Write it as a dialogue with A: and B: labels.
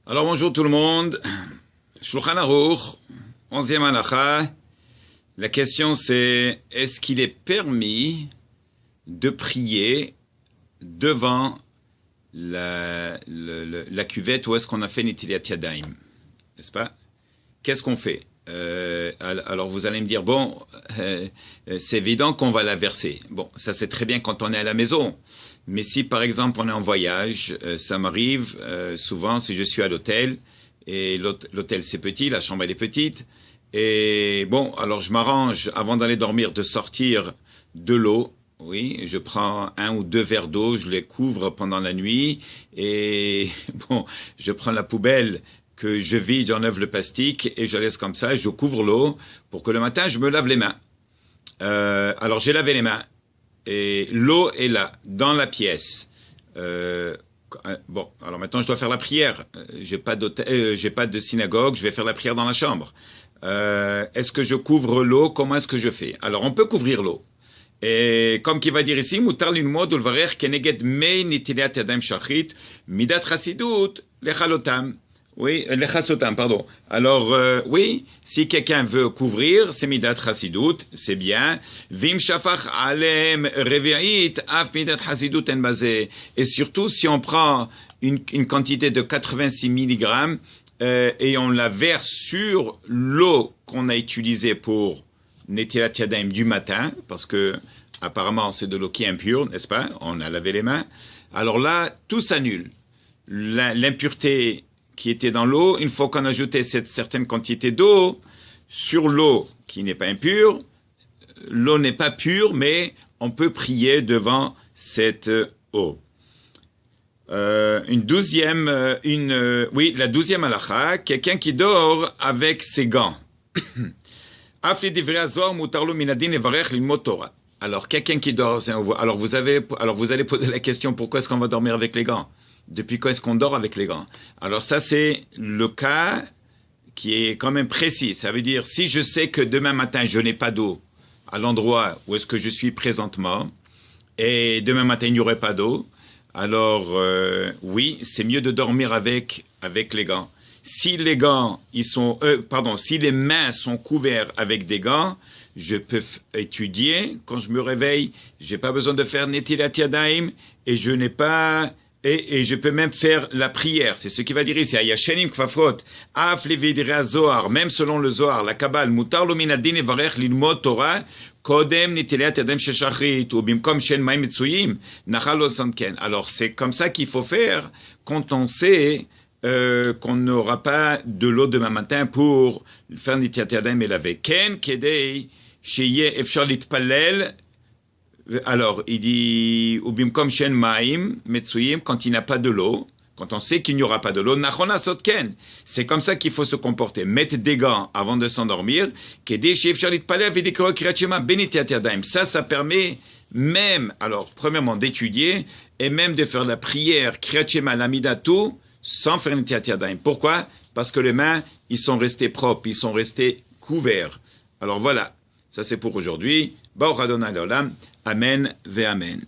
A: Alors bonjour tout le monde. Shulchan Aruch, 11e halakha. La question c'est, est-ce qu'il est permis de prier devant la cuvette où est-ce qu'on a fait Netilat Yadayim? N'est-ce pas? Qu'est-ce qu'on fait? Alors vous allez me dire, bon, c'est évident qu'on va la verser. Bon, ça c'est très bien quand on est à la maison. Mais si par exemple on est en voyage, ça m'arrive souvent si je suis à l'hôtel, et l'hôtel c'est petit, la chambre elle est petite, et bon, alors je m'arrange avant d'aller dormir de sortir de l'eau. Oui, je prends 1 ou 2 verres d'eau, je les couvre pendant la nuit, et bon, je prends la poubelle que je vide, j'enlève le plastique et je laisse comme ça, je couvre l'eau pour que le matin je me lave les mains. Alors j'ai lavé les mains et l'eau est là, dans la pièce. Bon, alors maintenant je dois faire la prière. J'ai pas de synagogue, je vais faire la prière dans la chambre. Est-ce que je couvre l'eau? Comment est-ce que je fais? Alors on peut couvrir l'eau. Et comme qui va dire ici, mutar lilmod ulvarer keneged mei nitilat yadayim shachrit midat chasidut lechalotam. Oui, lechasotam, pardon. Alors, oui, si quelqu'un veut couvrir, c'est midat chasidut, c'est bien. Vim shafach alem revi'it af midat chasidut en basé. Et surtout, si on prend une quantité de 86 mg et on la verse sur l'eau qu'on a utilisée pour Netilat Yadayim du matin, parce que apparemment c'est de l'eau qui est impure, n'est-ce pas? On a lavé les mains. Alors là, tout s'annule. L'impureté qui était dans l'eau, une fois qu'on a ajouté cette certaine quantité d'eau sur l'eau qui n'est pas impure, l'eau n'est pas pure, mais on peut prier devant cette eau. La 12e halakha, quelqu'un qui dort avec ses gants. Alors, quelqu'un qui dort, alors vous allez poser la question, pourquoi est-ce qu'on va dormir avec les gants? Depuis quand est-ce qu'on dort avec les gants? Alors ça, c'est le cas qui est quand même précis. Ça veut dire, si je sais que demain matin, je n'ai pas d'eau à l'endroit où est-ce que je suis présentement, et demain matin, il n'y aurait pas d'eau, alors oui, c'est mieux de dormir avec les gants. Si les gants, si les mains sont couvertes avec des gants, je peux étudier quand je me réveille. J'ai pas besoin de faire Netilat Yadayim et je n'ai pas et je peux même faire la prière. C'est ce qui va dire ici. Ayashenim kfafot af levidre Zohar. Même selon le Zohar, la Kabbale, mutar lo min adin evarech lilmod Torah kodem Netilat Yadayim sheshachrit ou bimkom shen mayim mitzuyim nachal lo sanken. Alors c'est comme ça qu'il faut faire quand on sait qu'on n'aura pas de l'eau demain matin pour faire Netilat Yadayim et laver. Ken kedei sheyeh efshar litpalel. Alors, il dit, ou bimkom shen maim metzuyim, quand il n'y a pas de l'eau, quand on sait qu'il n'y aura pas de l'eau, nachona sotken. C'est comme ça qu'il faut se comporter. Mettre des gants avant de s'endormir. Kedei sheyeh efshar litpalel v'dikro kriyat shema ben Netilat Yadayim. Ça permet même, alors, premièrement, d'étudier et même de faire la prière kriyat shema lamidatu sans faire Netilat Yadayim. Pourquoi? Parce que les mains, ils sont restés propres, ils sont restés couverts. Alors voilà, ça c'est pour aujourd'hui. Baruch Adonai Leolam. Amen ve Amen.